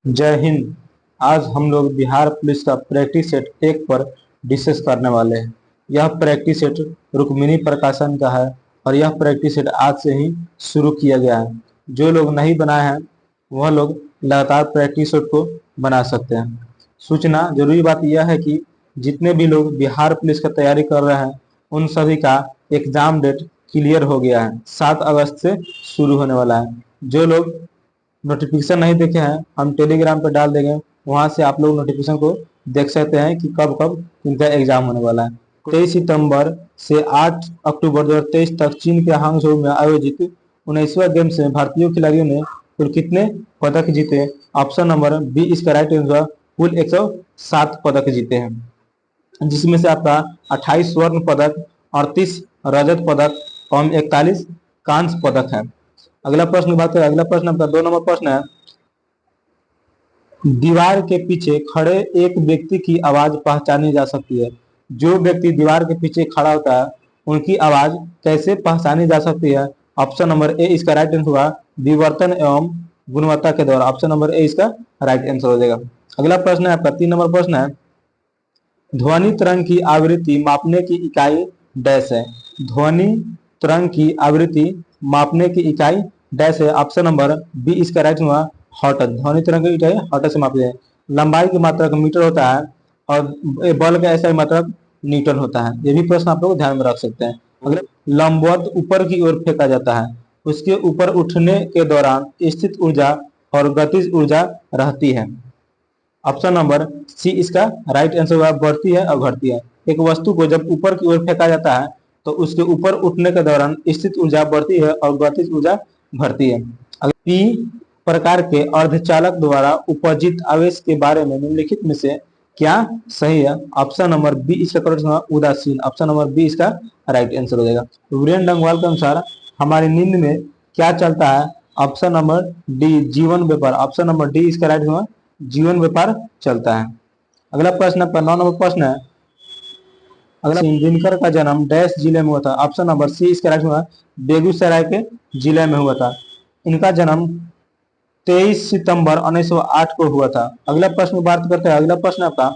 जय हिंद। आज हम लोग बिहार पुलिस का प्रैक्टिस सेट 1 पर डिस्कस करने वाले हैं। यह प्रैक्टिस सेट रुक्मिणी प्रकाशन का है और यह प्रैक्टिस सेट आज से ही शुरू किया गया है। जो लोग नहीं बनाए हैं वह लोग लगातार प्रैक्टिस सेट को बना सकते हैं। सूचना जरूरी बात यह है कि जितने भी लोग बिहार पुलिस का तैयारी कर रहे हैं उन सभी का एग्जाम डेट क्लियर हो गया है। 7 अगस्त से शुरू होने वाला है। जो लोग नोटिफिकेशन नहीं देखे हैं हम टेलीग्राम पर डाल देंगे, वहां से आप लोग नोटिफिकेशन को देख सकते हैं कि कब कब इनका एग्जाम होने वाला है। 23 सितंबर से 8 अक्टूबर 2023 तक चीन के हांगझोउ में आयोजित 19वें गेम्स में भारतीय खिलाड़ियों ने कुल कितने पदक जीते? ऑप्शन नंबर बी इसका राइट आंसर कुल 107 पदक जीते हैं, जिसमें से आपका 28 स्वर्ण पदक, 38 रजत पदक और 41 कांस्य पदक है। अगला प्रश्न की बात करें, अगला प्रश्न आपका 2 नंबर प्रश्न है। दीवार के पीछे खड़े एक व्यक्ति की आवाज पहचानी जा सकती है। जो व्यक्ति दीवार के पीछे खड़ा होता है उनकी आवाज कैसे पहचानी जा सकती है? ऑप्शन नंबर ए इसका राइट आंसर होगा विवर्तन एवं गुणवत्ता के द्वारा। ऑप्शन नंबर ए इसका राइट आंसर हो जाएगा। अगला प्रश्न है आपका 3 नंबर प्रश्न है। ध्वनि तरंग की आवृत्ति मापने की इकाई डैश है। ध्वनि तरंग की आवृत्ति मापने की इकाई डैश है। ऑप्शन नंबर बी इसका राइट हुआ हर्ट्ज। ध्वनि तरंग की इकाई हर्ट्ज से मापते हैं। लंबाई की मात्रक मीटर होता है और बल का ऐसा मात्रक न्यूटन होता है। ये भी प्रश्न आप लोग ध्यान में रख सकते हैं। अगर लंबवत ऊपर की ओर फेंका जाता है उसके ऊपर उठने के दौरान स्थित ऊर्जा और गतिज ऊर्जा रहती है। ऑप्शन नंबर सी इसका राइट आंसर होगा बढ़ती है और घटती है। एक वस्तु को जब ऊपर की ओर फेंका जाता है तो उसके ऊपर उठने के दौरान स्थित ऊर्जा बढ़ती है और गतिज ऊर्जा घटती है। पी प्रकार के अर्धचालक द्वारा उपजित आवेश के बारे में निम्नलिखित में से क्या सही है? ऑप्शन नंबर बी इसका करेक्ट होगा उदासीन। ऑप्शन नंबर बी इसका राइट आंसर हो जाएगा। वीरेंद्र डंगवाल के अनुसार हमारी नींद में क्या चलता है? ऑप्शन नंबर डी जीवन व्यापार। ऑप्शन नंबर डी इसका राइट होगा जीवन व्यापार चलता है। अगला प्रश्न आपका 9 नंबर प्रश्न है। अगला दिनकर का जन्म डैश जिले में हुआ था। ऑप्शन नंबर सी इसका राइट होगा बेगूसराय के जिले में हुआ था। इनका जन्म 23 सितंबर 1908 को हुआ था। अगला प्रश्न की बात करते हैं। अगला प्रश्न आपका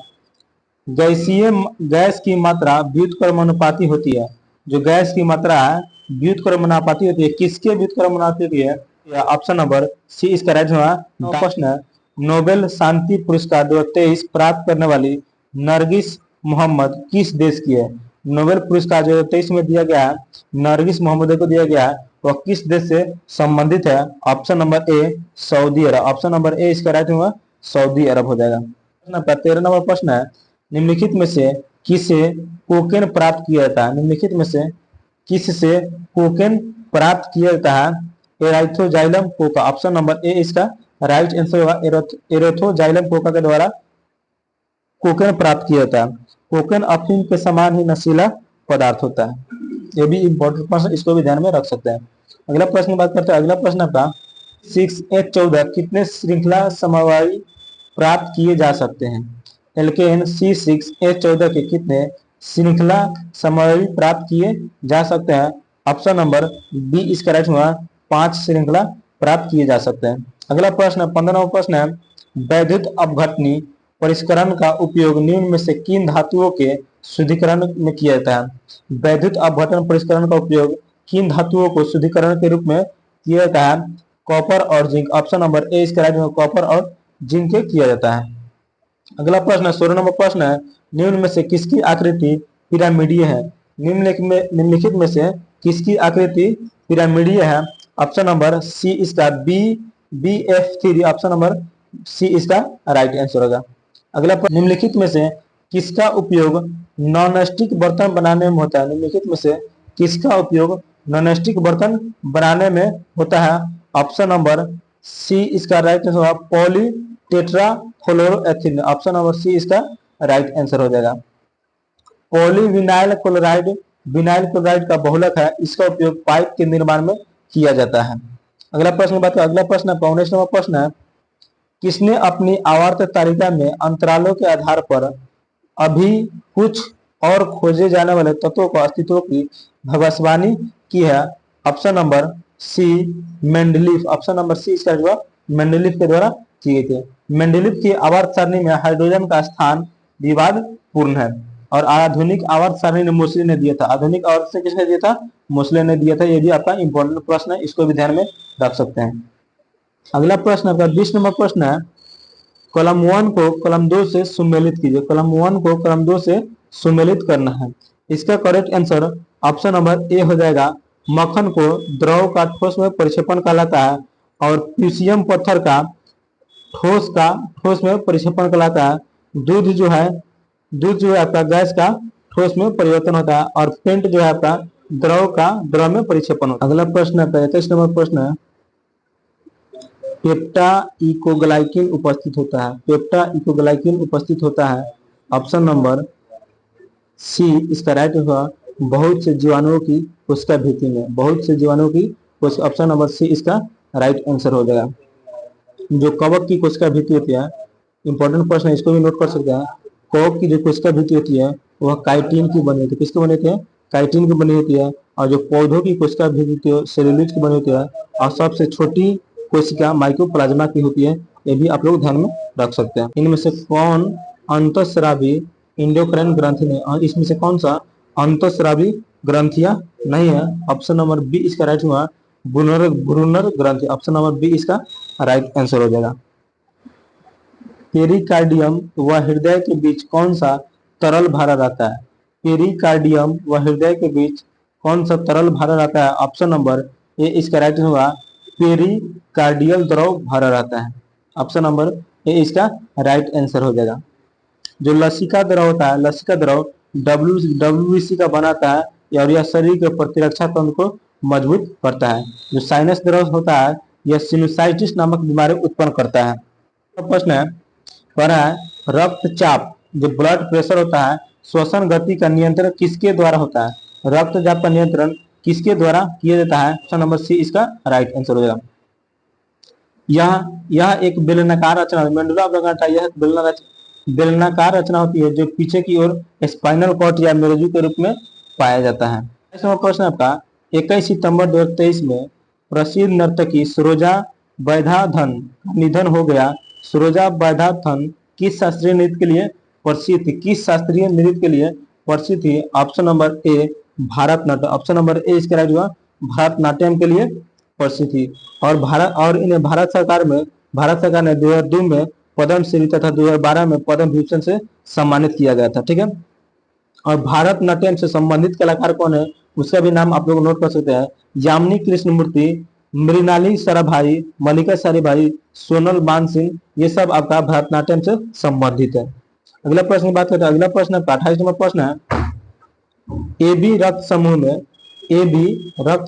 गैसीय गैस की मात्रा व्युत्क्रमानुपाती होती है। जो गैस की मात्रा है व्युत्क्रमानुपाती होती है, किसके व्युत्क्रमानुपाती होती है? ऑप्शन नंबर सी इसका राइट होगा। प्रश्न है नोबेल शांति पुरस्कार 2023 प्राप्त करने वाली नरगिस मोहम्मद किस देश की है? नोबेल पुरस्कार 2023 में दिया गया है नरगिस मोहम्मद को दिया गया है, वह किस देश से संबंधित है? Option number A Saudi Arab. Option number A इसका राइट होगा सऊदी अरब हो जाएगा। 13 नंबर प्रश्न है। निम्नलिखित में से किसे कोकेन प्राप्त किया जाता है? निम्नलिखित में से किससे कोकेन प्राप्त किया जाता है? एराइथ्रोजाइलम कोका। ऑप्शन नंबर ए इसका राइट आंसर होगा एराइथ्रोजाइलम कोका के द्वारा कोकेन प्राप्त किया जाता है। कोकेन अफीम के समान ही नशीला पदार्थ होता है। ये भी इंपॉर्टेंट प्रश्न, इसको भी ध्यान में रख सकते हैं। अगला प्रश्न की बात करते हैं। अगला प्रश्न आपका 6H14 कितने श्रृंखला समवायी प्राप्त किए जा सकते हैं? एल्केन C6H14 के कितने श्रृंखला समवायी प्राप्त किए जा सकते हैं? ऑप्शन नंबर बी इसका राइट होगा 5 श्रृंखला प्राप्त किए जा सकते हैं। अगला प्रश्न 15वां प्रश्न है। वैद्युत अपघटनी परिष्करण का उपयोग निम्न में से किन धातुओं के शुद्धिकरण में किया जाता है? वैद्युत अपघटन परिष्करण का उपयोग किन धातुओं को शुद्धिकरण के रूप में किया जाता है? कॉपर और जिंक। ऑप्शन नंबर ए इसका राइट होगा कॉपर और जिंक के किया जाता है। अगला प्रश्न 16 नंबर प्रश्न है। निम्न में से किसकी आकृति पिरामिडीय है? निम्नलिखित में से किसकी आकृति पिरामिडीय है? ऑप्शन नंबर सी इसका BF3। ऑप्शन नंबर सी इसका राइट आंसर होगा। अगला निम्नलिखित में से किसका उपयोग नॉनस्टिक बर्तन बनाने में होता है? निम्नलिखित में से किसका उपयोग नॉनस्टिक बर्तन बनाने में होता है? ऑप्शन नंबर सी इसका राइट आंसर होगा पॉलीटेट्राफ्लोरोएथेन। ऑप्शन नंबर सी इसका राइट आंसर हो जाएगा। पॉलीविनाइल क्लोराइड विनाइल क्लोराइड का बहुलक है, इसका उपयोग पाइप के निर्माण में किया जाता है। अगला प्रश्न की बात करें। अगला प्रश्न 19 नंबर प्रश्न है। किसने अपनी आवर्त तालिका में अंतरालों के आधार पर अभी कुछ और खोजे जाने वाले तत्वों को अस्तित्व की भविष्यवाणी की है? Option number C Mendeleev. Option number C इसका जवाब मेंडलीफ के द्वारा किए थे। मेंडेलीव की आवर्त सारणी में हाइड्रोजन का स्थान विवादपूर्ण है। और आधुनिक आवर्त सारणी ने मोसले ने दिया था। आधुनिक आवर्त से किसने दिया था? मोसले ने दिया था। ये भी आपका इंपॉर्टेंट प्रश्न है, इसको भी ध्यान में रख सकते हैं। अगला प्रश्न आपका 20 नंबर प्रश्न है, कॉलम 1 को कॉलम 2 से सुमेलित कीजिए। कॉलम 1 को कॉलम 2 से सुमेलित करना है। इसका करेक्ट आंसर ऑप्शन नंबर ए हो जाएगा। मक्खन को द्रव का ठोस में परिक्षेपण कहलाता है और प्यूसियम पत्थर का ठोस में परिक्षेपण कहलाता है। दूध जो है आपका गैस का ठोस में परिवर्तन होता है और पेंट जो है आपका द्रव में परिक्षेपण होता है। अगला प्रश्न है 21 नंबर प्रश्न है, पेप्टाइकोग्लाइकिन उपस्थित होता है। पेप्टाइकोग्लाइकिन उपस्थित होता है ऑप्शन नंबर सी इसका राइट होगा बहुत से जीवाणुओं की कोशिका भित्ति में। बहुत से जीवाणुओं की ऑप्शन नंबर सी इसका राइट आंसर हो जाएगा। जो कवक की कोशिका भित्ति होती है, इंपॉर्टेंट प्रश्न है, इसको भी नोट कर सकते हैं। कवक की जो कोशिका भित्ति होती है वह काइटिन की बनी होती है। किसकी बनी होती है? काइटिन की बनी होती है। और जो पौधों की कोशिका भित्ति सेलुलोज की बनी होती है। और सबसे छोटी कोशिका माइक्रोप्लाज्मा की होती है। ये भी आप लोग ध्यान में रख सकते हैं। इनमें से कौन अंतःस्रावी इंडोक्राइन ग्रंथि नहीं? और इसमें से कौन सा अंतःस्रावी ग्रंथियां नहीं है? ऑप्शन नंबर बी इसका राइट हुआ ब्रूनर ग्रंथि। ऑप्शन नंबर बी इसका राइट आंसर हो जाएगा। पेरिकार्डियम व हृदय के बीच कौन सा तरल भरा रहता है? पेरिकार्डियम व हृदय के बीच कौन सा तरल भरा रहता है? ऑप्शन नंबर ए इसका राइट होगा पेरिकार्डियल द्रव भरा रहता है। ऑप्शन नंबर ए इसका राइट आंसर हो जाएगा। जो लसिका द्रव होता है, लसिका द्रव डब्ल्यूबीसी का बनाता है और यह शरीर के प्रतिरक्षा तंत्र को मजबूत करता है। जो साइनस द्रव होता है यह सिनुसाइटिस नामक बीमारी उत्पन्न करता है। प्रश्न है पढ़ा है, रक्तचाप जो ब्लड प्रेशर होता है श्वसन गति का नियंत्रण किसके द्वारा होता है? रक्तचाप का नियंत्रण किसके द्वारा किया जाता है? ऑप्शन नंबर सी इसका राइट आंसर हो जाएगा। यह एक बेलनाकार रचना, मेडुला ऑब्लांगेटा यह बेलनाकार रचना होती है जो पीछे की ओर स्पाइनल कॉर्ड या मेरुज्जू के रूप में पाया जाता है। ऐसा प्रश्न आपका 21 सितंबर 2023 में प्रसिद्ध नर्तकी सरोजा वैद्यनाथन का निधन हो गया। सरोजा वैद्यनाथन किस शास्त्रीय नृत्य के लिए प्रसिद्ध थी? किस शास्त्रीय नृत्य के लिए प्रसिद्ध थी? Option number A Bharatanatyam. Option number A इसका राइट हुआ भारतनाट्यम के लिए प्रसिद्ध थी। और इन्हें भारत सरकार ने 2002 में पद्मश्री तथा 2012 में पद्म भूषण से सम्मानित किया गया था। ठीक है। और भारतनाट्यम से संबंधित कलाकार कौन है उसका भी नाम आप लोग नोट कर सकते हैं। यामिनी कृष्णमूर्ति, मृणाली साराभाई, मल्लिका साराभाई, सोनल मानसिंह, ये सब आपका भरतनाट्यम से संबंधित है। अगला प्रश्न की बात करते हैं। अगला प्रश्न आपका 28 नंबर प्रश्न है, ए बी रक्त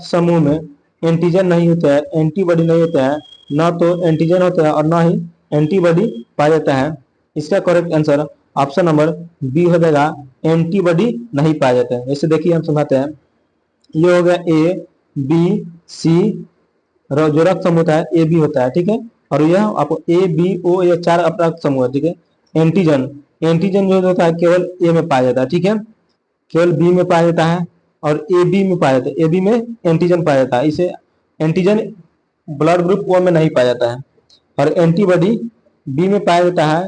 समूह में एंटीजन नहीं होता है, एंटीबॉडी नहीं होता है, न तो एंटीजन होता है और न ही एंटीबॉडी पाया जाता है। इसका correct answer option number B हो जाएगा, एंटीबॉडी नहीं पाया जाता है। जैसे देखिए हम समझाते हैं, ये हो गया ए बी सी, जो रक्त समूह होता है ए बी होता है। ठीक है। और यह आपको ए बी ओ ये 4 रक्त समूह है। ठीक है। एंटीजन जो होता है केवल ए में पाया जाता है। ठीक है। केवल बी में पाया जाता है और ए बी में पाया जाता है। ए बी में एंटीजन पाया जाता है। इसे एंटीजन ब्लड ग्रुप ओ में नहीं पाया जाता है और एंटीबॉडी बी में पाया जाता है,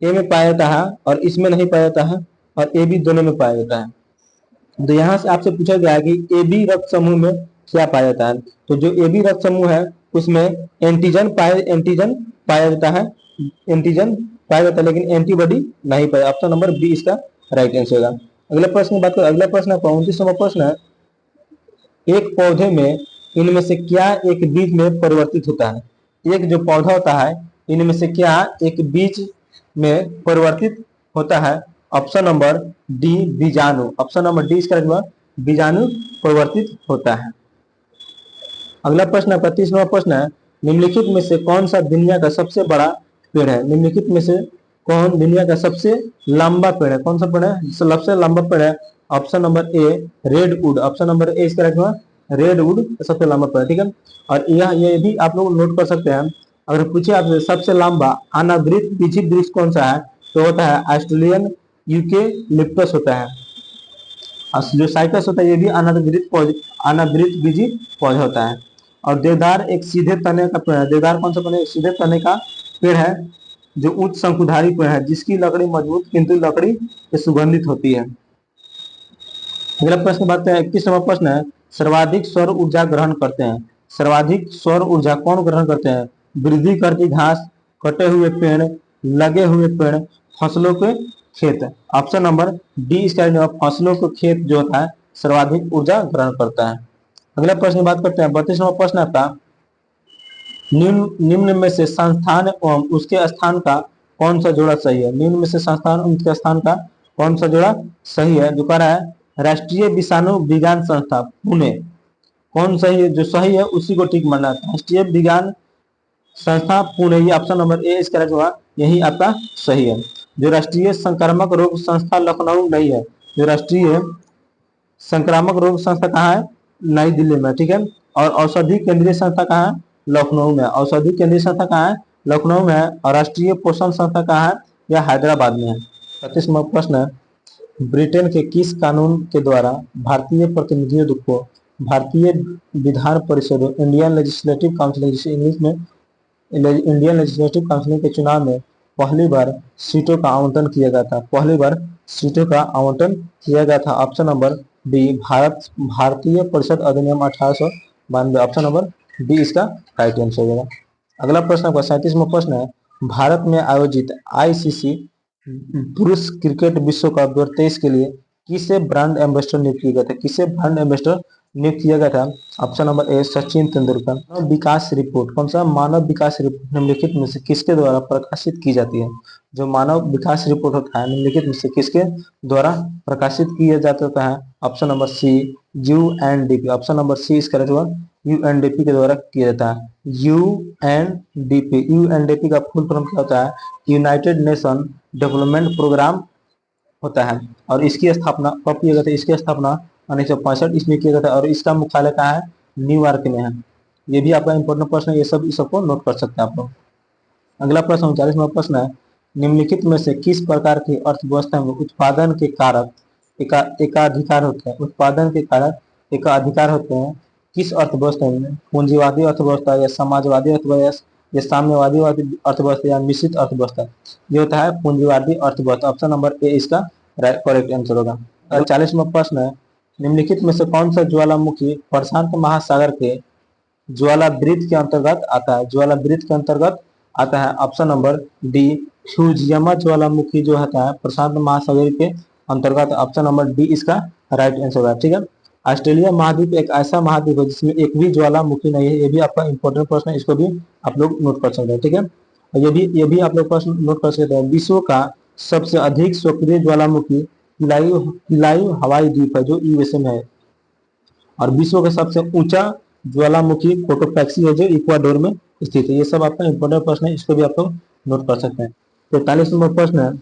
ए में पाया जाता है और इसमें नहीं पाया जाता है और ए बी दोनों में पाया जाता है। तो यहाँ से आपसे पूछा गया है कि ए बी रक्त समूह में क्या पाया जाता है। तो जो ए बी रक्त समूह है उसमें एंटीजन पाया जाता है, लेकिन एंटीबॉडी नहीं पाया। ऑप्शन नंबर बी इसका राइट आंसर होगा। अगला प्रश्न बात करें। अगला प्रश्न 29 नंबर प्रश्न है, एक पौधे में इनमें से क्या एक बीज में परिवर्तित होता है? एक जो पौधा होता है इनमें से क्या एक बीज में परिवर्तित होता है? ऑप्शन नंबर डी बीजाणु। ऑप्शन नंबर डी इसका राइट, बीजाणु परिवर्तित होता है। अगला प्रश्न 35 नंबर प्रश्न है, निम्नलिखित में से कौन सा दुनिया का सबसे बड़ा पेड़ है? निम्नलिखित में से कौन दुनिया का सबसे लंबा पेड़ है? कौन सा पेड़ है सबसे लंबा पेड़ है? Option number A redwood. Option number A इसका राइट हुआ रेडवुड सबसे लंबा पेड़। ठीक है। और ये भी आप लोग नोट कर सकते हैं। अगर पूछे आपसे सबसे लंबा अनावृत बीजी वृक्ष कौन सा है तो होता है ऑस्ट्रेलियन यूकेलिप्टस होता है। और जो साइकस होता है ये भी अनावृत बीजी पौधा होता है। और देवदार एक सीधे तने का पेड़ है। देवदार कौन सा पेड़ है? सीधे तने का पेड़ है जो उच्च शंकुधारी पेड़ है जिसकी लकड़ी मजबूत किंतु लकड़ी सुगंधित होती है। अगला प्रश्न बात है 21 नंबर प्रश्न है, सर्वाधिक सौर ऊर्जा ग्रहण करते हैं। सर्वाधिक सौर ऊर्जा कौन ग्रहण करते हैं? वृद्धि करती घास, कटे हुए पेड़, लगे हुए पेड़, फसलों के खेत। ऑप्शन नंबर डी इसका जवाब फसलों के खेत जो होता है सर्वाधिक ऊर्जा ग्रहण करता है। अगला प्रश्न बात करते हैं 32 नंबर प्रश्न आपका, निम्न में से संस्थान एवं उसके स्थान का कौन सा जोड़ा सही है? निम्न में से संस्थान उनके स्थान का कौन सा जोड़ा सही है? जो कह रहा है राष्ट्रीय विषाणु विज्ञान संस्था पुणे, कौन सही है? जो सही है उसी को ठीक मानना है। राष्ट्रीय विज्ञान संस्था पुणे, ये ऑप्शन नंबर ए इसका जवाब यही आपका सही है। जो राष्ट्रीय संक्रामक रोग संस्था लखनऊ नहीं है, जो राष्ट्रीय संक्रामक रोग संस्था कहाँ है? नई दिल्ली में, ठीक है। और औषधि केंद्रीय संस्था कहाँ है? लखनऊ में। औषधि केंद्रीय संस्था कहाँ है? लखनऊ में है। और राष्ट्रीय पोषण संस्था कहाँ है? यह हैदराबाद में है। 35वां प्रश्न है, ब्रिटेन के किस कानून के द्वारा भारतीय प्रतिनिधियों को भारतीय Vidhan Parishad Indian legislative council जिसे इंग्लिश में इंडियन लेजिस्लेटिव काउंसिल के चुनाव में पहली बार सीटों का आवंटन किया गया था? पहली बार सीटों का आवंटन किया गया था। ऑप्शन नंबर डी भारतीय परिषद अधिनियम 1892। ऑप्शन नंबर डी इसका राइट आंसर होगा। अगला प्रश्न आपका 37वां प्रश्न है, भारत में आयोजित आईसीसी पुरुष क्रिकेट विश्व कप 2023 के लिए किसे ब्रांड एम्बेसडर नियुक्त किया गया था? किसे ब्रांड एम्बेसडर नियुक्त किया गया था? ऑप्शन नंबर ए सचिन तेंदुलकर। मानव विकास रिपोर्ट, कौन सा मानव विकास रिपोर्ट निम्नलिखित में से किसके द्वारा प्रकाशित की जाती है? जो मानव विकास रिपोर्ट होता है निम्नलिखित में से किसके द्वारा प्रकाशित किया जाता है? Option number C UNDP. Option number C इसका जवाब यूएनडीपी के द्वारा किया जाता है। यूएनडीपी, यूएनडीपी का फुल फॉर्म क्या होता है? यूनाइटेड नेशन डेवलपमेंट प्रोग्राम होता है। और इसकी स्थापना कब किया गया था? इसकी स्थापना 1965 ईस्वी किया गया था। और इसका मुख्यालय कहाँ है? न्यूयॉर्क में है। ये भी आपका इंपॉर्टेंट प्रश्न है, ये सब इस सबको नोट कर सकते हैं आप लोग। अगला प्रश्न 39वां प्रश्न है, निम्नलिखित में से किस प्रकार की अर्थव्यवस्था में उत्पादन के कारक एकाधिकार होते हैं? उत्पादन के कारक एकाधिकार होते हैं किस अर्थव्यवस्था में? पूंजीवादी अर्थव्यवस्था या समाजवादी अर्थव्यवस्था या साम्यवादी अर्थव्यवस्था या मिश्रित अर्थव्यवस्था? ये होता है पूंजीवादी अर्थव्यवस्था। ऑप्शन नंबर ए इसका करेक्ट आंसर होगा। 40वां प्रश्न है, निम्नलिखित में से कौन सा ज्वालामुखी प्रशांत महासागर के ज्वालावृत्त के अंतर्गत आता है? ज्वालावृत्त के अंतर्गत आता है। ऑप्शन नंबर डी फ्यूजियामा ज्वालामुखी जो होता है प्रशांत महासागर के अंतर्गत। ऑप्शन नंबर डी इसका राइट आंसर होगा, ठीक है। ऑस्ट्रेलिया महाद्वीप एक ऐसा महाद्वीप है जिसमें एक भी ज्वालामुखी नहीं है। ये भी आपका इंपॉर्टेंट प्रश्न है, इसको भी आप लोग नोट कर सकते हैं, ठीक है। और ये भी आप लोग प्रश्न नोट कर सकते हैं। विश्व का सबसे अधिक सक्रिय ज्वालामुखी किलाई हवाई द्वीप है जो यूएसए में है। और विश्व का सबसे ऊंचा ज्वालामुखी कोटोपैक्सी है जो इक्वाडोर में स्थित है। ये सब आपका इंपॉर्टेंट प्रश्न है, इसको भी आप लोग नोट कर सकते हैं। 43 नंबर प्रश्न है,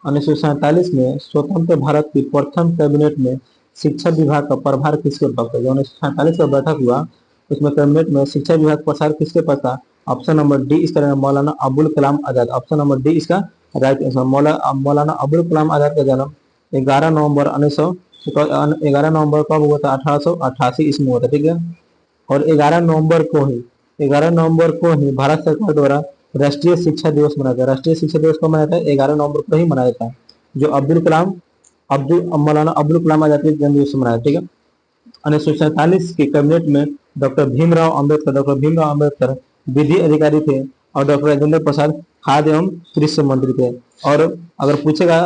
1947 में स्वतंत्र भारत की प्रथम कैबिनेट में शिक्षा विभाग का प्रभार किसके ऊपर था? 1947 का बैठक हुआ उसमें कैबिनेट में शिक्षा विभाग का प्रसार किसके पास था? ऑप्शन नंबर डी इसका Maulana Abul Kalam Azad. Option number D इसका राइट आंसर। मौलाना अबुल कलाम आजाद का जन्म 11 नवंबर 11 नवंबर कब हुआ था? 1888 ईस्वी में हुआ था, ठीक है। और 11 नवंबर को ही भारत सरकार द्वारा राष्ट्रीय शिक्षा दिवस मनाया था। राष्ट्रीय शिक्षा दिवस कब मनाया था? 11 नवंबर को ही मनाया जाता है, जो मौलाना अब्दुल कलाम आजाद के जन्म दिवस मनाया, ठीक है। 1947 के कैबिनेट में डॉक्टर भीमराव अम्बेडकर विधि अधिकारी थे और डॉक्टर राजेंद्र प्रसाद खाद्य एवं कृषि मंत्री थे। और अगर पूछेगा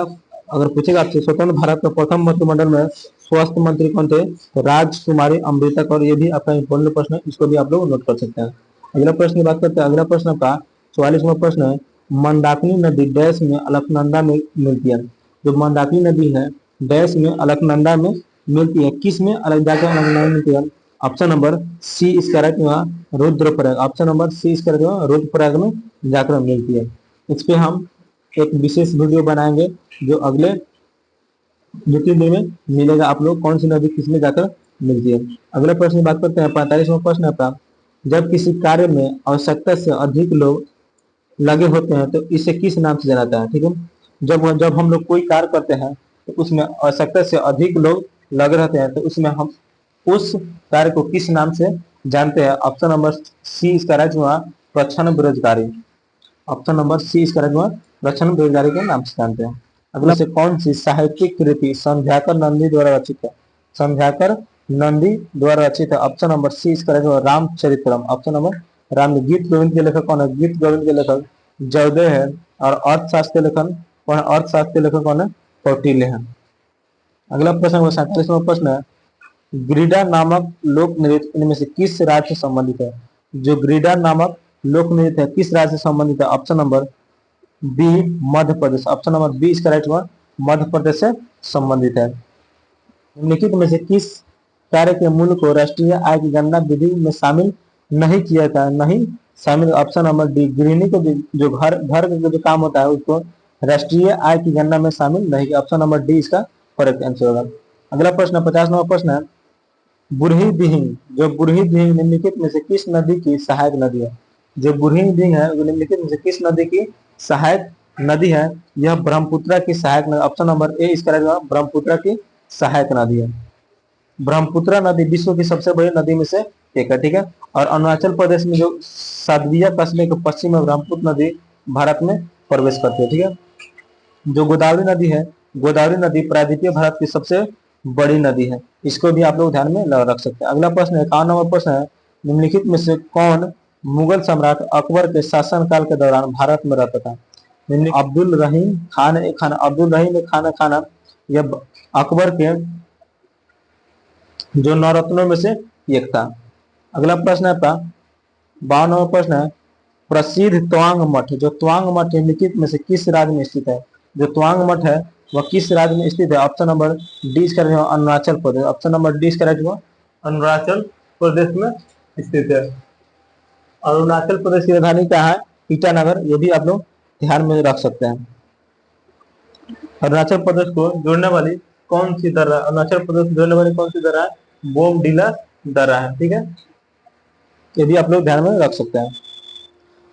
आपसे स्वतंत्र भारत का प्रथम मंत्रिमंडल में स्वास्थ्य मंत्री कौन थे? तो राजकुमारी अमृतक। और ये भी आपका इंपॉर्टेंट प्रश्न है, इसको भी आप लोग नोट कर सकते हैं। अगला प्रश्न की बात करते हैं। अगला प्रश्न आपका 44वां प्रश्न है, मंदाकिनी नदी डैश में अलकनंदा में मिलती है? जो मंदाकिनी नदी है डैश में अलकनंदा में मिलती है, किस में अलकनंदा मिलती है? ऑप्शन नंबर सी इसका राइट होगा रुद्रप्रयाग। ऑप्शन नंबर सी इसका राइट होगा रुद्रप्रयाग में जाकर मिलती है। इस पे हम एक विशेष वीडियो बनाएंगे जो अगले 2-3 दिन में मिलेगा आप लोग, कौन सी नदी किस में जाकर मिलती है। अगले प्रश्न की बात करते हैं। 45वां प्रश्न है, जब किसी कार्य में आवश्यकता से अधिक लोग लगे होते हैं तो इसे किस नाम से जाना जाता है? ठीक है, जब हम लोग कोई कार्य करते हैं तो उसमें आवश्यकता से अधिक लोग लगे रहते हैं तो उसमें हम उस कार्य को किस नाम से जानते हैं? ऑप्शन नंबर सी इसका राइट हुआ प्रच्छन्न बेरोजगारी। ऑप्शन नंबर सी इसका राइट हुआ, रचना बेरोजगारी के नाम से जानते हैं। अगला से कौन सी साहित्यिक कृति संध्याकर नंदी द्वारा रचित है? संध्याकर नंदी द्वारा रचित है, ऑप्शन नंबर सी इसका राइट हुआ, रामचरितम। Option number Ram. गीत गोविंद के लेखक कौन है? गीत गोविंद के लेखक जयदेव है। और अर्थशास्त्र के लेखन कौन है? अर्थशास्त्र के लेखक कौन है? कौटिल्य है। अगला प्रश्न 47वां प्रश्न है, ग्रीडा नामक लोक नृत्य इनमें से किस राज्य से संबंधित है? जो ग्रीडा नामक लोक नृत्य है किस राज्य से संबंधित है? Option number B Madhya Pradesh. Option number B इसका राइट हुआ, मध्य प्रदेश से संबंधित है। निम्नलिखित में से किस कार्य के मूल्य को राष्ट्रीय आय की गणना विधि में शामिल नहीं किया था? नहीं शामिल। ऑप्शन नंबर डी, गृहिणी को जो घर घर का जो काम होता है उसको राष्ट्रीय आय की गणना में शामिल नहीं किया। ऑप्शन नंबर डी इसका करेक्ट आंसर होगा। अगला प्रश्न 50वां प्रश्न है, बुरही दिहिंग, जो बुरही दिहिंग निम्नलिखित में से किस नदी की सहायक नदी है? जो बुरही दिहिंग है वो निम्नलिखित में से किस नदी की सहायक नदी है? यह ब्रह्मपुत्र की सहायक नदी। ऑप्शन नंबर ए इसका राइट होगा, ब्रह्मपुत्र की सहायक नदी है। ब्रह्मपुत्र नदी विश्व की सबसे बड़ी नदी में से एक है, ठीक है। और अरुणाचल प्रदेश में जो सातविया कस्बे के पश्चिम में ब्रह्मपुत्र नदी भारत में प्रवेश करती है, ठीक है। जो गोदावरी नदी है, गोदावरी नदी प्रायद्वीपीय भारत की सबसे बड़ी नदी है, इसको भी आप लोग ध्यान में रख सकते हैं। अगला प्रश्न 51 नंबर प्रश्न है, निम्नलिखित में से कौन मुगल सम्राट अकबर के शासनकाल के दौरान भारत में रहता था? अब्दुल रहीम खान ए खाना, अब्दुल रहीम खान खाना यह अकबर के जो नवरत्नों में से एक था। अगला प्रश्न है आपका 52 नंबर प्रश्न है, प्रसिद्ध त्वांग मठ, जो त्वांग मठ निम्नलिखित में से किस राज्य में स्थित है? जो त्वांग मठ है वह किस राज्य में स्थित है? ऑप्शन नंबर डी इसका राइट होगा, Arunachal Pradesh. Option number D इसका राइट होगा, अरुणाचल प्रदेश में स्थित है। अरुणाचल प्रदेश की राजधानी क्या है? ईटानगर। ये भी आप लोग ध्यान में रख सकते हैं। अरुणाचल प्रदेश को जोड़ने वाली कौन सी दर्रा? अरुणाचल प्रदेश को जोड़ने वाली कौन सी दर्रा है? बोमडिला दर्रा है, ठीक है। ये भी आप लोग ध्यान में रख सकते हैं।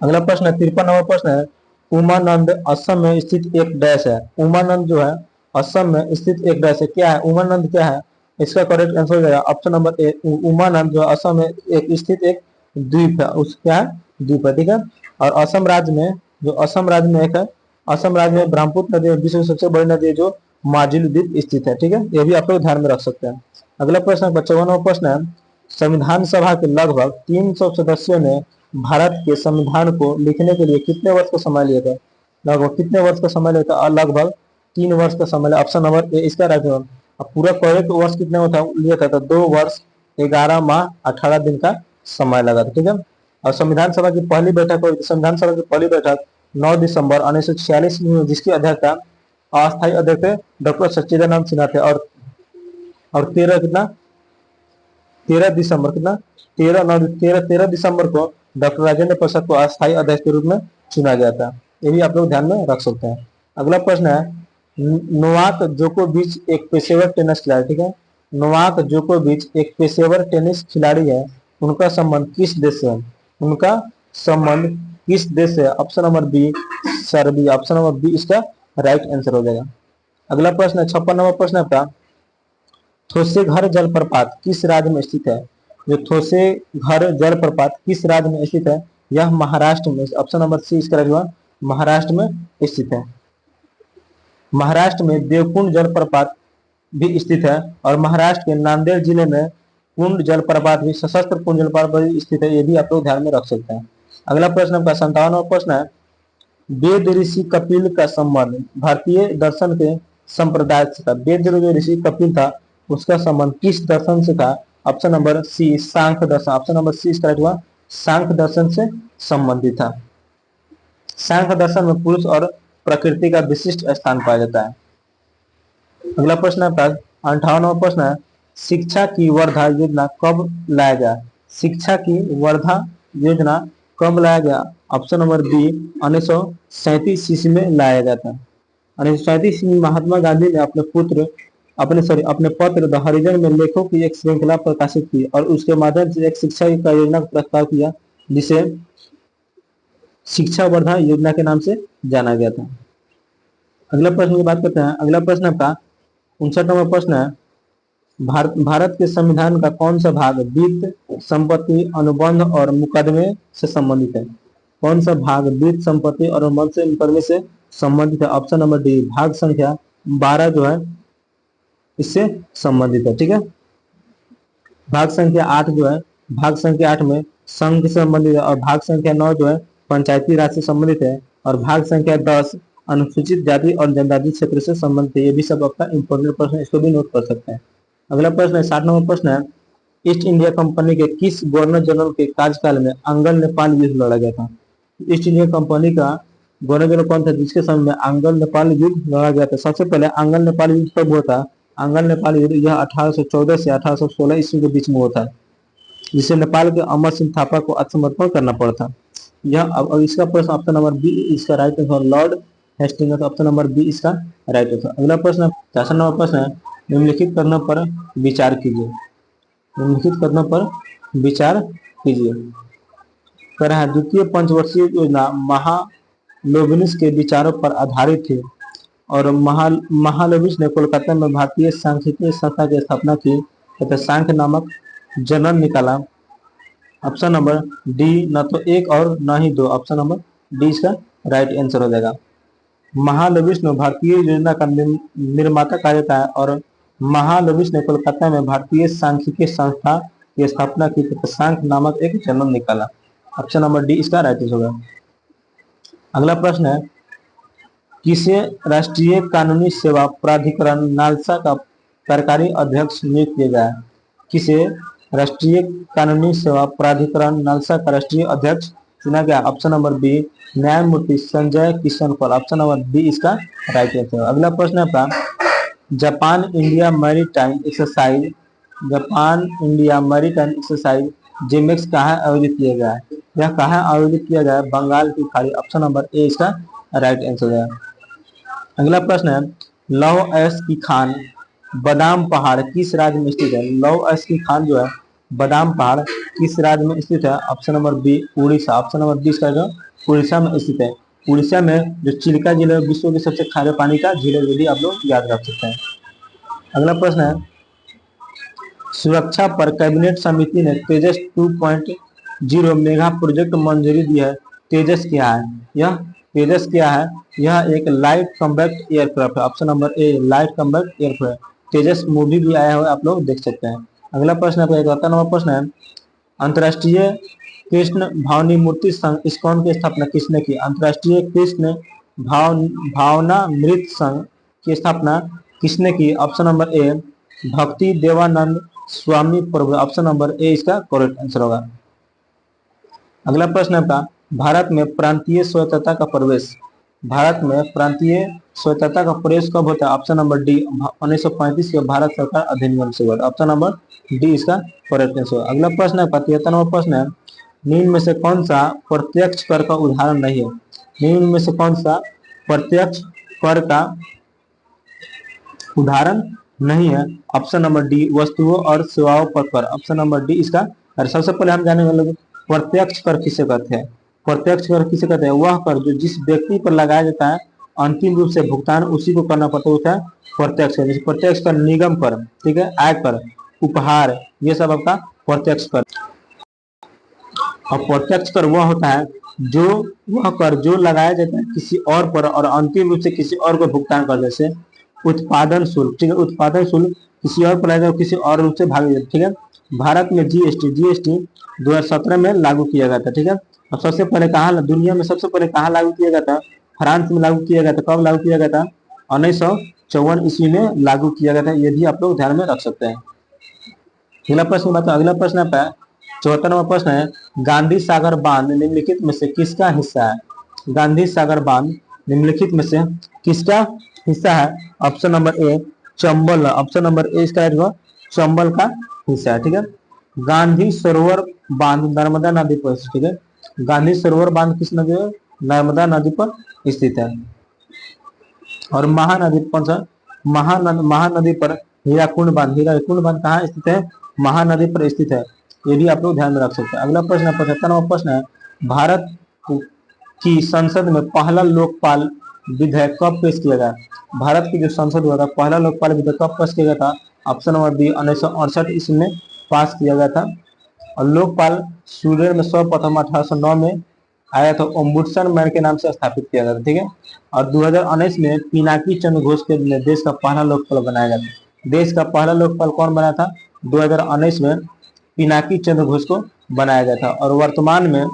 अगला प्रश्न है 53 नंबर प्रश्न है, उमानंद असम में स्थित एक डैश है। उमानंद जो है असम में स्थित एक डैश है, क्या है? उमानंद क्या है? इसका करेक्ट आंसर हो जाएगा ऑप्शन नंबर ए, उमानंद जो असम में एक स्थित एक द्वीप है, उस क्या है? द्वीप है, ठीक है। और असम राज्य में जो असम राज्य में एक है, असम राज्य में ब्रह्मपुत्र नदी विश्व की सबसे बड़ी नदी है जो माजुली द्वीप स्थित है, ठीक है। ये भी आप लोग ध्यान में रख सकते हैं। अगला प्रश्न 55 नंबर प्रश्न है, संविधान सभा के लगभग 300 सदस्यों ने भारत के संविधान को लिखने के लिए कितने वर्ष का समय लिया था? लगभग कितने वर्ष का समय लिया था? लगभग 3 वर्ष का समय लिया। ऑप्शन नंबर ए इसका राइट होगा। अब पूरा करेक्ट वर्ष कितने होता लिया था? तो 2 वर्ष 11 माह 18 दिन का समय लगा था, ठीक है। और संविधान सभा की पहली बैठक हुई, संविधान सभा की पहली बैठक 9 दिसंबर 1946 में हुई, जिसकी अध्यक्षता अस्थायी अध्यक्ष डॉक्टर सच्चिदानंद सिन्हा थे। और 13 कितना 13 दिसंबर कितना 13 दिसंबर को डॉक्टर राजेंद्र प्रसाद को अस्थायी अध्यक्ष के रूप में चुना गया था। ये भी आप लोग ध्यान में रख सकते हैं। अगला प्रश्न है, नोवाक जोकोविच एक पेशेवर टेनिस खिलाड़ी, ठीक है। नोवाक जोकोविच एक पेशेवर टेनिस खिलाड़ी है, उनका संबंध किस देश से है? उनका संबंध किस देश से है? Option number B Serbia. Option number B इसका राइट आंसर हो जाएगा। अगला प्रश्न है 56 नंबर प्रश्न है आपका, थोसेघर जलप्रपात किस राज्य में स्थित है? जो थोसेघर जलप्रपात किस राज्य में स्थित है? यह महाराष्ट्र में। ऑप्शन नंबर सी इसका राइट हुआ, महाराष्ट्र में स्थित है। महाराष्ट्र में देवकुंड जलप्रपात भी स्थित है और महाराष्ट्र के नांदेड़ जिले में कुंड जलप्रपात भी, सशस्त्र कुंड जलप्रपात भी स्थित है। ये भी आप लोग ध्यान में रख सकते हैं। अगला प्रश्न आपका 57वां प्रश्न है, वेद ऋषि कपिल का संबंध भारतीय दर्शन के संप्रदाय से था। वेद जो ऋषि कपिल था उसका संबंध किस दर्शन से था? ऑप्शन नंबर सी सांख्य दर्शन। ऑप्शन नंबर सी इसका राइट हुआ, सांख्य दर्शन से संबंधित था। सांख्य दर्शन में पुरुष और प्रकृति का विशिष्ट स्थान पाया जाता है। अगला प्रश्न आपका 58वां प्रश्न है, शिक्षा की वर्धा योजना कब लाया गया? शिक्षा की वर्धा योजना कब लाया गया? ऑप्शन नंबर बी 1937 ईस्वी में लाया गया था। 1937 में महात्मा गांधी ने अपने पत्र द हरिजन में लेखों की एक श्रृंखला प्रकाशित की और उसके माध्यम से एक शिक्षा का योजना का प्रस्ताव किया, जिसे शिक्षा वर्धा योजना के नाम से जाना गया था। अगला प्रश्न की बात करते हैं। अगला प्रश्न आपका 59वां प्रश्न है, भारत के संविधान का कौन सा भाग वित्त, संपत्ति, अनुबंध और मुकदमे से संबंधित है? कौन सा भाग वित्त संपत्ति और मत्स्य परमिट से संबंधित है? ऑप्शन नंबर डी, भाग संख्या 12 जो है इससे संबंधित है। ठीक है, भाग संख्या 8 जो है, भाग संख्या 8 में संघ से संबंधित है, और भाग संख्या 9 जो है पंचायती राज से संबंधित है, और भाग संख्या 10 अनुसूचित जाति और जनजाति क्षेत्र से संबंधित है। ये भी सब आपका इंपोर्टेंट प्रश्न है, इसको भी नोट कर सकते हैं। अगला प्रश्न है 60 नंबर प्रश्न है, ईस्ट इंडिया कंपनी के किस गवर्नर जनरल के कार्यकाल में आंग्ल नेपाल युद्ध लड़ा गया था? ईस्ट इंडिया कंपनी का गवर्नर जनरल कौन था जिसके समय में आंग्ल नेपाल युद्ध लड़ा गया था? सबसे पहले आंग्ल नेपाल युद्ध कब हुआ था? आंग्ल नेपाल युद्ध यह 1814 से 1816 ईस्वी के बीच में हुआ था, जिसे नेपाल के अमर सिंह थापा को आत्मसमर्पण करना पड़ा था। यह अब इसका प्रश्न ऑप्शन नंबर बी इसका right answer, Lord Hastings, option number B इसका राइट आंसर। अगला प्रश्न 64 नंबर प्रश्न है, निम्नलिखित कथनों पर विचार कीजिए। निम्नलिखित कथनों पर विचार कीजिए। कह रहा है द्वितीय पंचवर्षीय योजना महालोबिनिस के विचारों पर आधारित थी और महालोबिनिस ने कोलकाता में भारतीय सांख्यिकी संस्था की स्थापना की तथा सांख्य नामक जर्नल निकाला। ऑप्शन नंबर डी, न तो एक और न ही दो, ऑप्शन नंबर डी इसका राइट आंसर हो जाएगा। महालोबिनिस ने भारतीय योजना का निर्माता कार्य था और महालोबिनिस ने कोलकाता में भारतीय सांख्यिकी संस्था की स्थापना की तथा सांख्य नामक एक जर्नल निकाला। ऑप्शन नंबर डी इसका राइट आंसर होगा। अगला प्रश्न है, किसे राष्ट्रीय कानूनी सेवा प्राधिकरण नालसा का कार्यकारी अध्यक्ष नियुक्त किया गया है? किसे राष्ट्रीय कानूनी सेवा प्राधिकरण नालसा का राष्ट्रीय अध्यक्ष चुना गया? ऑप्शन नंबर बी, न्यायमूर्ति Sanjay Kishan Kaul, option number B इसका राइट आंसर। अगला प्रश्न है आपका, Japan India maritime exercise, Japan India maritime exercise JIMEX कहाँ आयोजित किया गया है? यह कहाँ आयोजित किया गया है? बंगाल की खाड़ी, ऑप्शन नंबर ए इसका राइट आंसर है। अगला प्रश्न है, लौह अयस्क की खान बादाम पहाड़ किस राज्य में स्थित है? लौह अयस्क की खान जो है बादाम पहाड़ किस राज्य में स्थित है? Option number B Orissa, option number B इसका जो उड़ीसा में स्थित है। उड़ीसा में जो चिल्का झील है विश्व के सबसे खारे पानी का झील है, यदि आप लोग याद रख सकते हैं। अगला प्रश्न है, सुरक्षा पर कैबिनेट समिति ने तेजस 2.0 मेगा प्रोजेक्ट मंजूरी दी है। तेजस क्या है? यह तेजस क्या है? यह एक लाइट कॉम्बैक्ट एयरक्राफ्ट है, ऑप्शन नंबर ए लाइट कॉम्बैक्ट एयरक्राफ्ट। तेजस मूवी भी आया हुआ आप लोग देख सकते हैं। अगला प्रश्न है 71 नंबर प्रश्न है, अंतर्राष्ट्रीय कृष्ण भावनी मूर्ति संघ इस्कॉन की स्थापना किसने की? अंतर्राष्ट्रीय कृष्ण भावनामृत संघ की स्थापना किसने की? ऑप्शन नंबर ए भक्ति देवानंद स्वामी प्रभु, ऑप्शन नंबर ए इसका करेक्ट आंसर होगा। अगला प्रश्न है आपका, भारत में प्रांतीय स्वतंत्रता का प्रवेश, भारत में प्रांतीय स्वतंत्रता का प्रवेश कब होता है? ऑप्शन नंबर डी 1935 के भारत सरकार अधिनियम से हुआ, ऑप्शन नंबर डी इसका करेक्ट आंसर। अगला प्रश्न है 73 नंबर प्रश्न है, निम्न में से कौन सा प्रत्यक्ष कर का उदाहरण नहीं है? निम्न में से कौन सा प्रत्यक्ष कर का उदाहरण नहीं है? ऑप्शन नंबर डी वस्तुओं और सेवाओं पर कर, ऑप्शन नंबर डी इसका। और सबसे पहले हम जाने वाले प्रत्यक्ष कर किसे कहते हैं? प्रत्यक्ष कर किसे कहते हैं? वह कर जो जिस व्यक्ति पर लगाया जाता है, अंतिम रूप से भुगतान उसी को करना पड़ता है प्रत्यक्ष कर। जैसे प्रत्यक्ष कर निगम कर, ठीक है, आय कर, उपहार, ये सब आपका प्रत्यक्ष कर। और प्रत्यक्ष कर वह होता है जो वह कर जो लगाया जाता है किसी और पर और अंतिम रूप से किसी और को भुगतान कर, जैसे उत्पादन शुल्क, ठीक है, उत्पादन शुल्क किसी और पर लगाया जाता है किसी और रूप से भाग, ठीक है। भारत में जीएसटी 2017 में लागू किया गया था, ठीक है। और सबसे पहले कहाँ दुनिया में सबसे पहले कहाँ लागू किया गया था? फ्रांस में लागू किया गया था। कब लागू किया गया था? 1954 ईस्वी में लागू किया गया था। ये भी आप लोग ध्यान में रख सकते हैं। अगला प्रश्न बताओ। अगला प्रश्न है 74 नंबर प्रश्न है, गांधी सागर बांध निम्नलिखित में से किसका हिस्सा है? गांधी सागर बांध निम्नलिखित में से किसका हिस्सा है? Option number A Chambal, option number A इसका चंबल का हिस्सा है, ठीक है। गांधी सरोवर बांध नर्मदा नदी पर, ठीक है। गांधी सरोवर बांध किस नदी है? नर्मदा नदी पर स्थित है। और महानदी कौन सा? महानदी पर हीराकुंड बांध, हीराकुंड बांध कहाँ स्थित है? महानदी पर स्थित है। ये भी आप लोग ध्यान में रख सकते हैं। अगला प्रश्न है 75 नंबर प्रश्न है, भारत की संसद में पहला लोकपाल विधेयक कब पेश किया गया? भारत की जो संसद हुआ था पहला लोकपाल विधेयक कब पेश किया गया था? ऑप्शन नंबर बी 1968 ईस्वी में पास किया गया था। और लोकपाल स्वीडन में सर्वप्रथम 1809 में आया था ओम्बुड्समैन मैन के नाम से स्थापित किया गया था, ठीक है। और 2019 में पिनाकी चंद्र घोष के देश का पहला लोकपाल बनाया गया था। देश का पहला लोकपाल कौन बना था? 2019 में पिनाकी चंद्र घोष को बनाया गया था। और वर्तमान में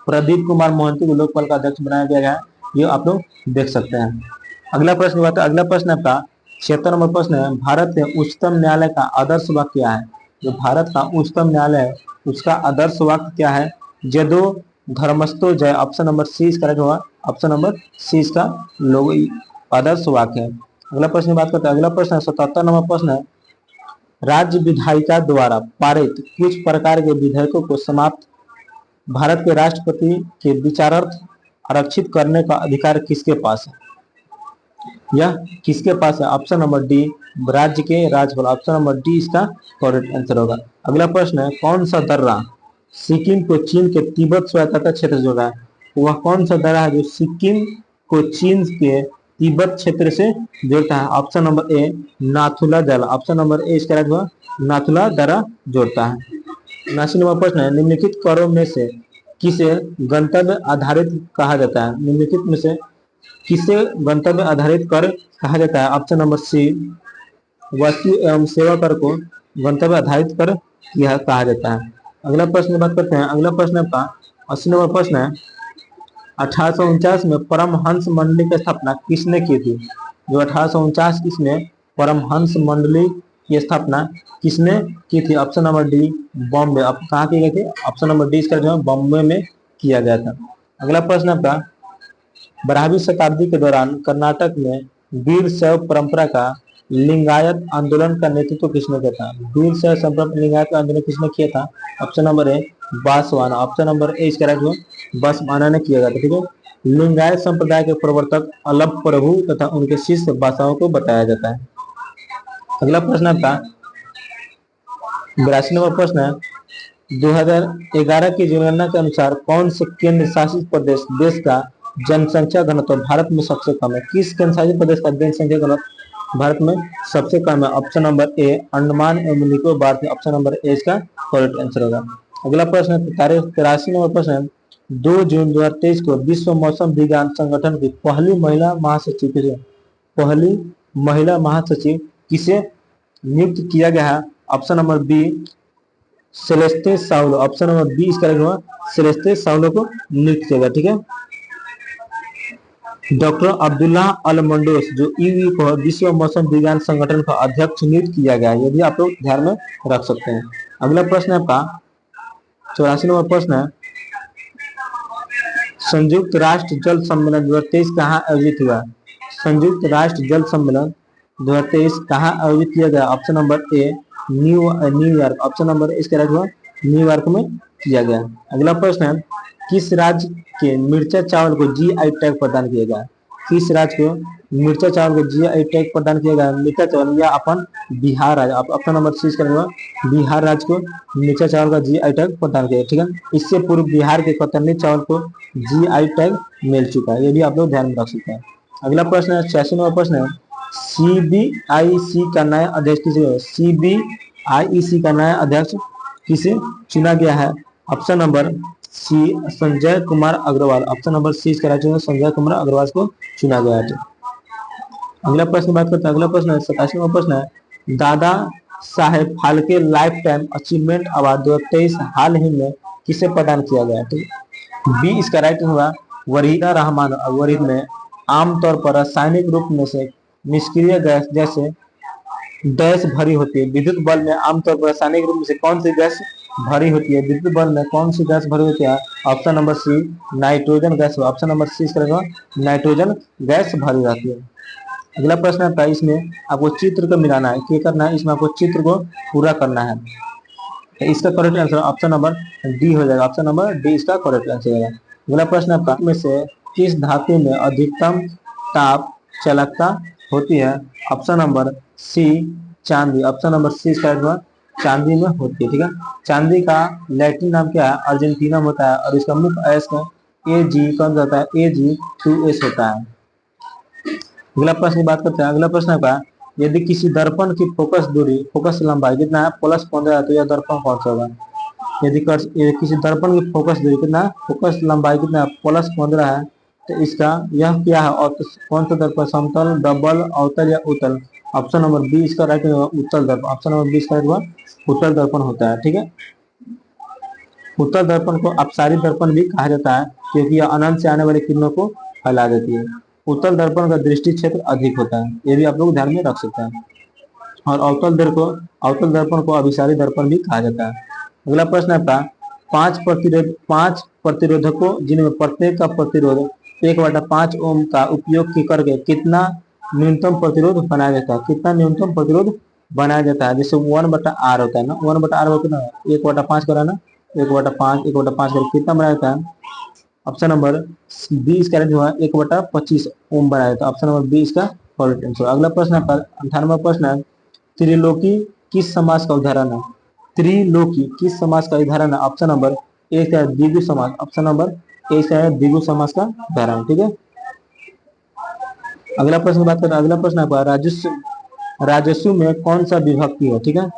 प्रदीप कुमार मोहंती को लोकपाल का अध्यक्ष बनाया गया है, ये आप लोग देख सकते हैं। अगला प्रश्न बात है, अगला प्रश्न आपका 76 नंबर प्रश्न है, भारत के उच्चतम न्यायालय का आदर्श वाक्य क्या है? जो भारत का उच्चतम न्यायालय है उसका आदर्श वाक्य क्या है? जदो धर्मस्थो जय, ऑप्शन नंबर सी इसका राइट होगा, ऑप्शन नंबर सी इसका लोग आदर्श वाक्य है। अगला प्रश्न बात करते हैं, अगला प्रश्न है 77 नंबर प्रश्न है, राज्य विधायिका द्वारा पारित कुछ प्रकार के विधेयकों को समाप्त भारत के राष्ट्रपति के विचारार्थ आरक्षित करने का अधिकार किसके पास है? यह किसके पास है? ऑप्शन नंबर डी राज्य के राज्यपाल, ऑप्शन नंबर डी इसका करेक्ट आंसर होगा। अगला प्रश्न है, कौन सा दर्रा सिक्किम को चीन के तिब्बत स्वायत्तता क्षेत्र से जोड़ा है? वह कौन सा दर्रा है जो सिक्किम को चीन के तिब्बत क्षेत्र से जोड़ता है? ऑप्शन नंबर ए नाथुला दर्रा, ऑप्शन नंबर ए इसका राइट होगा, नाथुला दर्रा जोड़ता है। 79 नंबर प्रश्न है, निम्नलिखित करों में से किसे गंतव्य आधारित कहा जाता है? निम्नलिखित में से किसे गंतव्य आधारित कर कहा जाता है? ऑप्शन नंबर सी वस्तु एवं सेवा कर को गंतव्य आधारित कर यह कहा जाता है। अगला प्रश्न बात करते हैं, अगला प्रश्न आपका 80 नंबर प्रश्न है, 1849 में परमहंस मंडली की स्थापना किसने की थी? जो 1849 इसमें परमहंस मंडली की स्थापना किसने की थी? Option number D Bombay. अब कहाँ की गई थी? ऑप्शन नंबर डी इसका जो है बॉम्बे में किया गया था। अगला प्रश्न आपका 12वीं शताब्दी के दौरान कर्नाटक में वीर शैव परंपरा का लिंगायत आंदोलन का नेतृत्व किसने किया था? वीर शैव लिंगायत आंदोलन किसने किया था? Option number A Basavanna, option number A इसका राइट है बासवाना ने किया गया था, ठीक है। लिंगायत संप्रदाय के प्रवर्तक अल्लभ प्रभु तथा उनके शिष्य बासाओं को बताया जाता है। अगला प्रश्न आपका 82 नंबर प्रश्न है, 2011 की जनगणना के अनुसार कौन से केंद्र शासित प्रदेश देश का जनसंख्या घनत्व भारत में सबसे कम है? किस केंद्र शासित प्रदेश का जनसंख्या घनत्व भारत में सबसे कम है? ऑप्शन नंबर ए अंडमान एवं निकोबार, ऑप्शन नंबर ए इसका करेक्ट आंसर होगा। अगला प्रश्न है 83 नंबर प्रश्न है, 2 जून 2023 को विश्व मौसम विज्ञान संगठन की पहली महिला महासचिव किसे नियुक्त किया गया है? Option number B Celeste Saulo, option number B इसका राइट होगा सेलेस्टे साउलो को नियुक्त किया गया, ठीक है। डॉक्टर अब्दुल्ला अल मंडोस जो ईयू को विश्व मौसम विज्ञान संगठन का अध्यक्ष नियुक्त किया गया है, ये भी आप लोग ध्यान में रख सकते हैं। अगला प्रश्न है आपका 84 नंबर प्रश्न है, संयुक्त राष्ट्र जल सम्मेलन 2023 कहाँ आयोजित हुआ? संयुक्त राष्ट्र जल सम्मेलन 2023 कहाँ आयोजित किया गया? ऑप्शन नंबर ए न्यूयॉर्क, ऑप्शन नंबर इसका राइट हुआ न्यूयॉर्क में किया गया। अगला प्रश्न है, किस राज्य के मिर्चा चावल को जीआई टैग प्रदान किया गया? किस राज्य को मिर्चा चावल को जीआई टैग प्रदान किया गया? मिर्चा चावल या अपन बिहार राज्य, ऑप्शन नंबर सी करेंगे बिहार राज्य को मिर्चा चावल का जीआई टैग प्रदान किया, ठीक है। इससे पूर्व बिहार के कतरनी चावल को जीआई टैग मिल चुका है, ये भी आप लोग ध्यान में रख सकते हैं। अगला प्रश्न है 86 नंबर प्रश्न है, सीबीआईसी का नया अध्यक्ष किसे? सीबीआईसी का नया अध्यक्ष किसे चुना गया है? Option number C Sanjay Kumar Agarwal, option number C इसका राइट है संजय कुमार अग्रवाल को चुना गया है। अगला प्रश्न बात करते हैं, अगला प्रश्न है 87 नंबर प्रश्न है, Dada Saheb Phalke lifetime achievement award 2023 हाल ही में किसे प्रदान किया गया? ठीक, बी इसका राइट होगा वरीदा रहमान। वरीद में आमतौर पर रासायनिक रूप में से निष्क्रिय गैस जैसे गैस भरी होती है। विद्युत बल्ब में आमतौर पर रासायनिक रूप में से कौन सी गैस भरी होती है? विद्युत बल्ब में कौन सी गैस भरी होती है? Option number C nitrogen gas, option number C इसका नाइट्रोजन गैस भरी रहती है। अगला प्रश्न आपका, इसमें आपको चित्र को मिलाना है, क्या करना है? इसमें आपको चित्र को पूरा करना है। तो इसका correct answer option number D हो जाएगा, ऑप्शन नंबर डी इसका करेक्ट आंसर होगा। अगला प्रश्न आपका, में से किस धातु में अधिकतम ताप चालकता होती है? ऑप्शन नंबर सी चांदी, ऑप्शन नंबर सी इसका चांदी में होती है, ठीक है। चांदी का लैटिन नाम क्या है? अर्जेंटीनम होता है और इसका मुख्य अयस्क Ag कौन सा होता है? Ag2S होता है। अगला प्रश्न की बात करते हैं, अगला प्रश्न आपका, यदि किसी दर्पण की फोकस दूरी फोकस लंबाई कितना है? +15 है, तो यह दर्पण कौन सा होगा? ये किसी दर्पण की फोकस दूरी कितना, फोकस लंबाई कितना +15 है, तो इसका यह क्या है और कौन सा दर्पण, समतल, डबल, अवतल या उत्तल। ऑप्शन नंबर बी इसका राइट होगा उत्तल दर्पण। ऑप्शन नंबर बी इसका राइट होगा उत्तल दर्पण होता है। ठीक है, उत्तल दर्पण को अपसारी दर्पण भी कहा जाता है क्योंकि यह अनंत से आने वाली किरणों को फैला देती है। उत्तल दर्पण का दृष्टि क्षेत्र अधिक होता है, ये भी आप लोग ध्यान में रख सकते हैं। और अवतल दर्पण को अभिसारी दर्पण भी कहा जाता है। अगला प्रश्न है आपका, पांच प्रतिरोधकों जिनमें प्रत्येक का प्रतिरोध 1/5 ओम का उपयोग करके कितना न्यूनतम प्रतिरोध बनाया जाता है, कितना न्यूनतम प्रतिरोध बनाया जाता है। जैसे 1/R होता है ना, 1/R होता है ना, 1/5 करा ना, 1/5 करके कितना बनाया जाता है। ऑप्शन नंबर बी इसका राइट होगा 1/25 ओम बनाया जाता है। ऑप्शन नंबर बी इसका करेक्ट आंसर। अगला प्रश्न है 98वां प्रश्न है, त्रिलोकी किस समास का उदाहरण है। त्रिलोकी किस समास का उदाहरण है। ऑप्शन नंबर ए का द्विगु समास। ऑप्शन नंबर ए का द्विगु समास का उदाहरण। ठीक है, अगला प्रश्न बात करें। अगला प्रश्न आपका राजस्व में कौन सा विभक्ति है। ठीक है,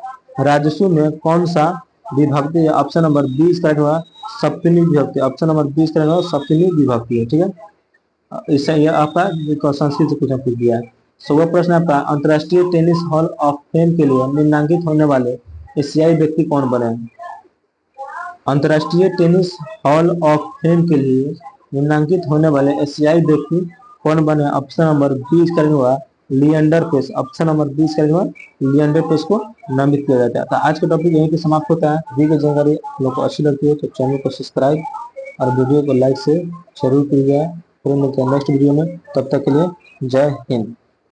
राजस्व में कौन सा विभक्ति है। ऑप्शन नंबर बी इसका राइट होगा सप्तमी विभक्ति। ऑप्शन नंबर बी इसका राइट होगा सप्तमी विभक्ति है। ठीक है, इससे यह आपका संस्कृत से कुछ पूछ दिया है। 100वां प्रश्न आपका, अंतर्राष्ट्रीय टेनिस हॉल ऑफ फेम के लिए निम्नांकित होने वाले एशियाई व्यक्ति कौन बने। अंतर्राष्ट्रीय टेनिस हॉल ऑफ फेम के लिए निम्नांकित होने वाले एशियाई व्यक्ति कौन बने। ऑप्शन नंबर बी इसका होगा Leander Paes. Option number B इसका होगा लिएंडर पेस को नामित किया जाता है। तो आज का टॉपिक यहीं पे समाप्त होता है। दी गई जानकारी लोग को अच्छी लगती है तो चैनल को सब्सक्राइब और वीडियो को लाइक से जरूर कीजिएगा। फिर मिलते हैं नेक्स्ट वीडियो में, तब तक के लिए जय हिंद।